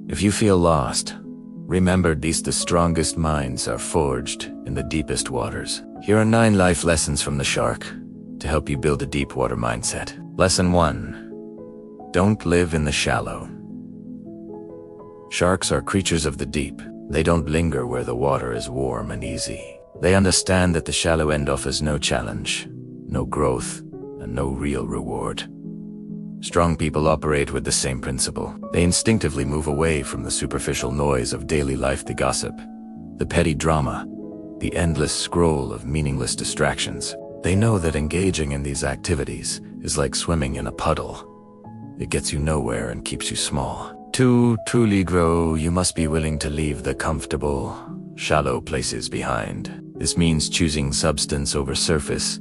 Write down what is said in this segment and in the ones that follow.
If you feel lost, remember the strongest minds are forged in the deepest waters. Here are 9 life lessons from the shark to help you build a deep water mindset. Lesson 1. Don't live in the shallow. Sharks are creatures of the deep. They don't linger where the water is warm and easy. They understand that the shallow end offers no challenge, no growth, and no real reward. Strong people operate with the same principle. They instinctively move away from the superficial noise of daily life, the gossip, the petty drama, the endless scroll of meaningless distractions. They know that engaging in these activities is like swimming in a puddle. It gets you nowhere and keeps you small. To truly grow, you must be willing to leave the comfortable, shallow places behind. This means choosing substance over surface,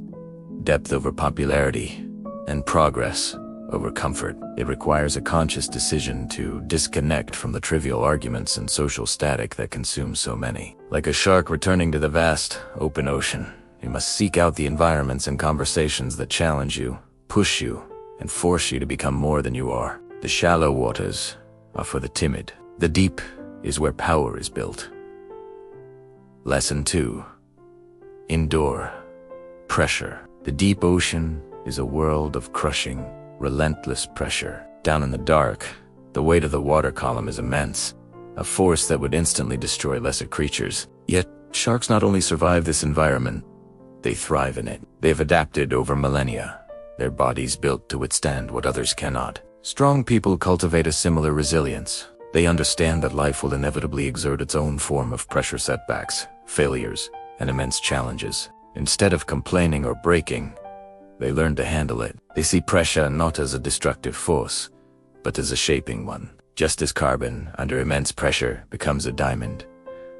depth over popularity, and progress over comfort. It requires a conscious decision to disconnect from the trivial arguments and social static that consume so many. Like a shark returning to the vast, open ocean, you must seek out the environments and conversations that challenge you, push you, and force you to become more than you are. The shallow waters are for the timid. The deep is where power is built. Lesson 2. Endure pressure. The deep ocean is a world of crushing, relentless pressure. Down in the dark, the weight of the water column is immense, a force that would instantly destroy lesser creatures. Yet, sharks not only survive this environment, they thrive in it. They've adapted over millennia, their bodies built to withstand what others cannot. Strong people cultivate a similar resilience. They understand that life will inevitably exert its own form of pressure, setbacks, failures, and immense challenges. Instead of complaining or breaking, they learn to handle it. They see pressure not as a destructive force, but as a shaping one. Just as carbon, under immense pressure, becomes a diamond,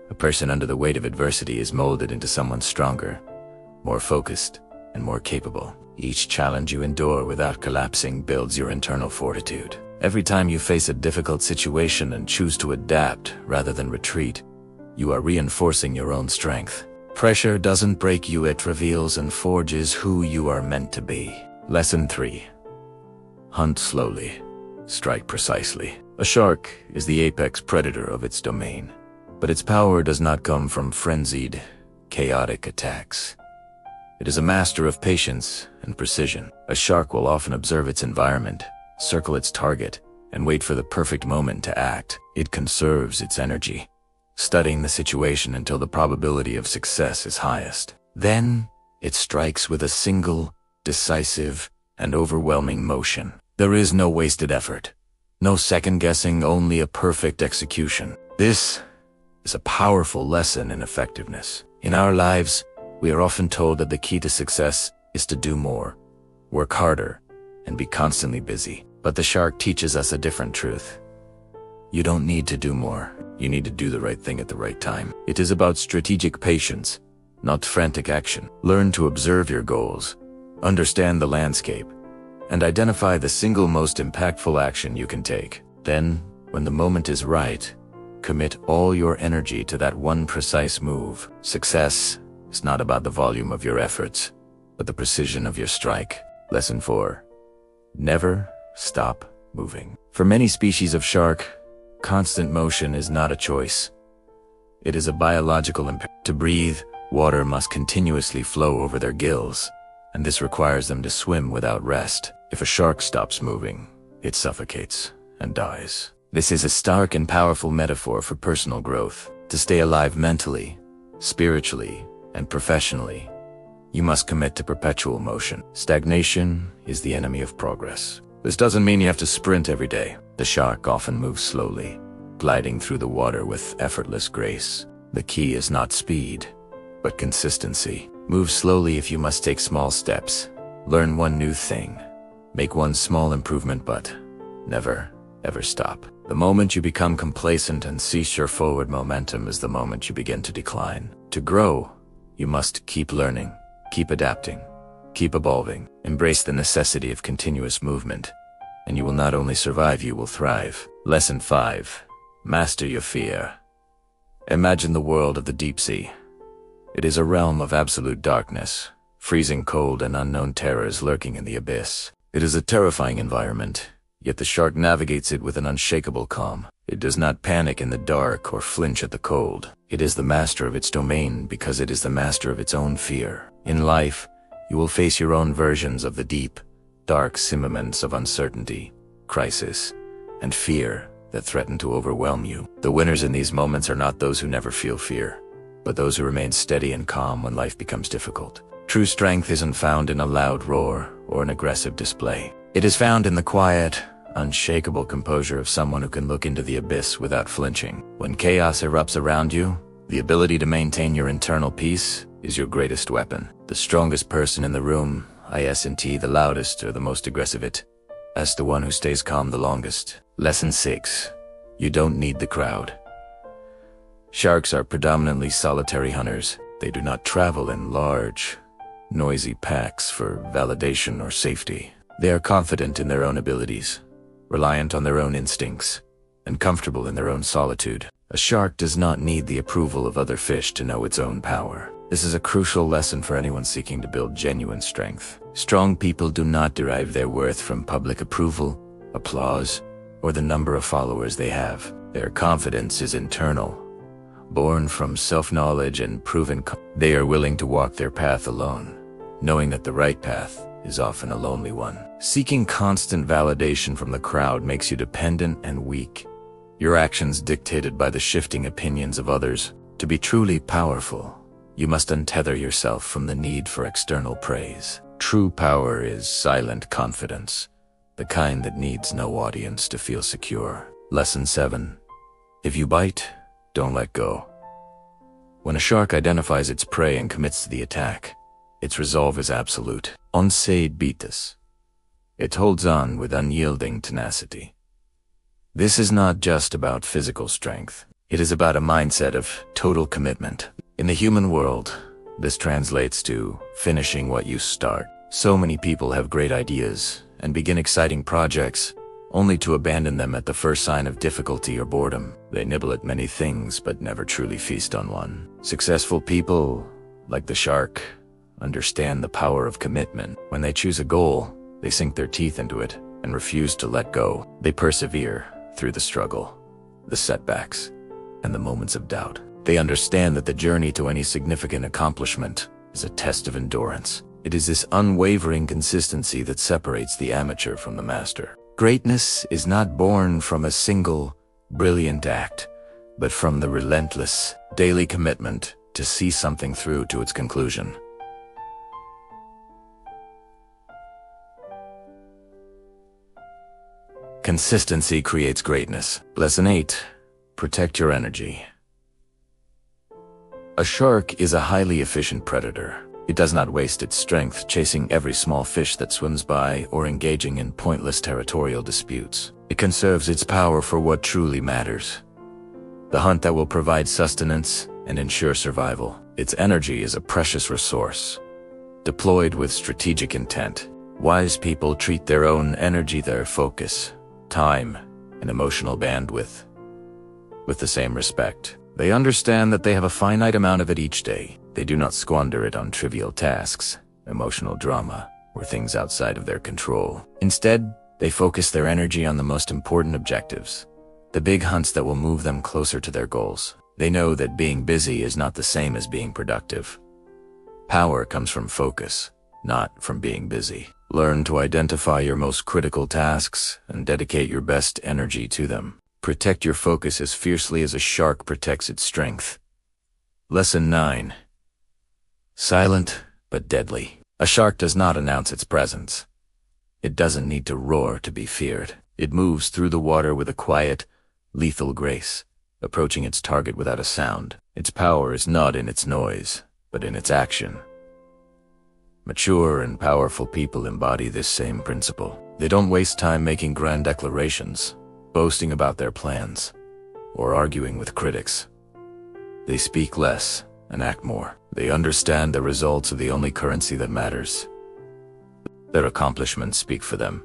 a person under the weight of adversity is molded into someone stronger, more focused, and more capable. Each challenge you endure without collapsing builds your internal fortitude. Every time you face a difficult situation and choose to adapt rather than retreat, you are reinforcing your own strength. Pressure doesn't break you, it reveals and forges who you are meant to be. Lesson 3. Hunt slowly, strike precisely. A shark is the apex predator of its domain, but its power does not come from frenzied, chaotic attacks. It is a master of patience and precision. A shark will often observe its environment, circle its target, and wait for the perfect moment to act. It conserves its energy, studying the situation until the probability of success is highest. Then, it strikes with a single, decisive, and overwhelming motion. There is no wasted effort, no second-guessing, only a perfect execution. This is a powerful lesson in effectiveness. In our lives, we are often told that the key to success is to do more, work harder, and be constantly busy. But the shark teaches us a different truth. You don't need to do more. You need to do the right thing at the right time. It is about strategic patience, not frantic action. Learn to observe your goals, understand the landscape, and identify the single most impactful action you can take. Then, when the moment is right, commit all your energy to that one precise move. Success is not about the volume of your efforts, but the precision of your strike. Lesson 4. Never stop moving. For many species of shark, constant motion is not a choice. It is a biological imperative. To breathe, water must continuously flow over their gills, and this requires them to swim without rest. If a shark stops moving, it suffocates and dies. This is a stark and powerful metaphor for personal growth. To stay alive mentally, spiritually, and professionally, you must commit to perpetual motion. Stagnation is the enemy of progress. This doesn't mean you have to sprint every day. The shark often moves slowly, gliding through the water with effortless grace. The key is not speed, but consistency. Move slowly if you must take small steps. Learn one new thing. Make one small improvement, but never, ever stop. The moment you become complacent and cease your forward momentum is the moment you begin to decline. To grow, you must keep learning, keep adapting, keep evolving. Embrace the necessity of continuous movement, and you will not only survive, you will thrive. Lesson 5. Master your fear. Imagine the world of the deep sea. It is a realm of absolute darkness, freezing cold and unknown terrors lurking in the abyss. It is a terrifying environment, yet the shark navigates it with an unshakable calm. It does not panic in the dark or flinch at the cold. It is the master of its domain because it is the master of its own fear. In life, you will face your own versions of the deep, dark simmaments of uncertainty, crisis, and fear that threaten to overwhelm you. The winners in these moments are not those who never feel fear, but those who remain steady and calm when life becomes difficult. True strength isn't found in a loud roar or an aggressive display. It is found in the quiet, unshakable composure of someone who can look into the abyss without flinching. When chaos erupts around you, the ability to maintain your internal peace is your greatest weapon. The strongest person in the room, isn't the loudest or the most aggressive, as the one who stays calm the longest. Lesson 6. You don't need the crowd. Sharks are predominantly solitary hunters. They do not travel in large, noisy packs for validation or safety. They are confident in their own abilities, reliant on their own instincts, and comfortable in their own solitude. A shark does not need the approval of other fish to know its own power. This is a crucial lesson for anyone seeking to build genuine strength. Strong people do not derive their worth from public approval, applause, or the number of followers they have. Their confidence is internal, born from self-knowledge and proven. They are willing to walk their path alone, knowing that the right path is often a lonely one. Seeking constant validation from the crowd makes you dependent and weak, your actions dictated by the shifting opinions of others. To be truly powerful, you must untether yourself from the need for external praise. True power is silent confidence, the kind that needs no audience to feel secure. Lesson 7. If you bite, don't let go. When a shark identifies its prey and commits to the attack, its resolve is absolute. Once beatus. It holds on with unyielding tenacity. This is not just about physical strength. It is about a mindset of total commitment. In the human world, this translates to finishing what you start. So many people have great ideas and begin exciting projects, only to abandon them at the first sign of difficulty or boredom. They nibble at many things but never truly feast on one. Successful people, like the shark, understand the power of commitment. When they choose a goal, they sink their teeth into it and refuse to let go. They persevere through the struggle, the setbacks, and the moments of doubt. They understand that the journey to any significant accomplishment is a test of endurance. It is this unwavering consistency that separates the amateur from the master. Greatness is not born from a single, brilliant act, but from the relentless, daily commitment to see something through to its conclusion. Consistency creates greatness. Lesson 8. Protect your energy. A shark is a highly efficient predator. It does not waste its strength chasing every small fish that swims by or engaging in pointless territorial disputes. It conserves its power for what truly matters: the hunt that will provide sustenance and ensure survival. Its energy is a precious resource, deployed with strategic intent. Wise people treat their own energy, their focus, time, and emotional bandwidth with the same respect. They understand that they have a finite amount of it each day. They do not squander it on trivial tasks, emotional drama, or things outside of their control. Instead, they focus their energy on the most important objectives, the big hunts that will move them closer to their goals. They know that being busy is not the same as being productive. Power comes from focus, not from being busy. Learn to identify your most critical tasks and dedicate your best energy to them. Protect your focus as fiercely as a shark protects its strength. Lesson 9. Silent but deadly. A shark does not announce its presence. It doesn't need to roar to be feared. It moves through the water with a quiet, lethal grace, approaching its target without a sound. Its power is not in its noise, but in its action. Mature and powerful people embody this same principle. They don't waste time making grand declarations, boasting about their plans, or arguing with critics. They speak less and act more. They understand the results are the only currency that matters. Their accomplishments speak for them,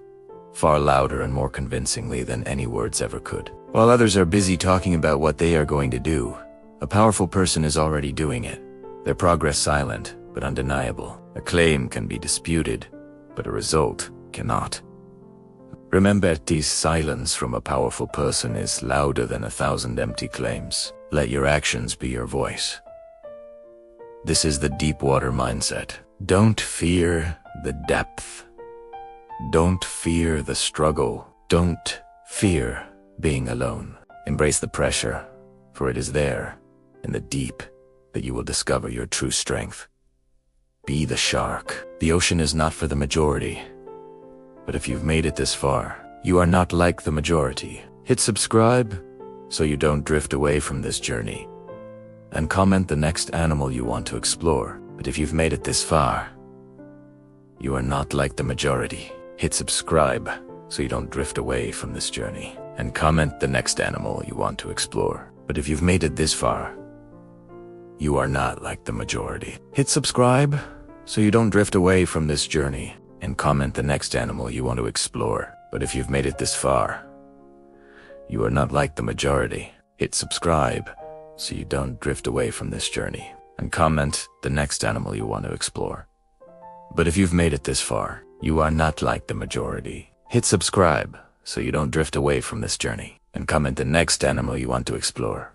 far louder and more convincingly than any words ever could. While others are busy talking about what they are going to do, a powerful person is already doing it. Their progress silent, but undeniable. A claim can be disputed, but a result cannot. Remember, this silence from a powerful person is louder than 1,000 empty claims. Let your actions be your voice. This is the deep water mindset. Don't fear the depth. Don't fear the struggle. Don't fear being alone. Embrace the pressure, for it is there, in the deep, that you will discover your true strength. Be the shark. The ocean is not for the majority. But if you've made it this far, you are not like the majority. Hit subscribe so you don't drift away from this journey. And comment the next animal you want to explore. But if you've made it this far, you are not like the majority. Hit subscribe so you don't drift away from this journey. And comment the next animal you want to explore. But if you've made it this far, you are not like the majority. Hit subscribe so you don't drift away from this journey. And comment the next animal you want to explore. But if you've made it this far, you are not like the majority. Hit subscribe so you don't drift away from this journey. And comment the next animal you want to explore. But if you've made it this far, you are not like the majority. Hit subscribe so you don't drift away from this journey. And comment the next animal you want to explore.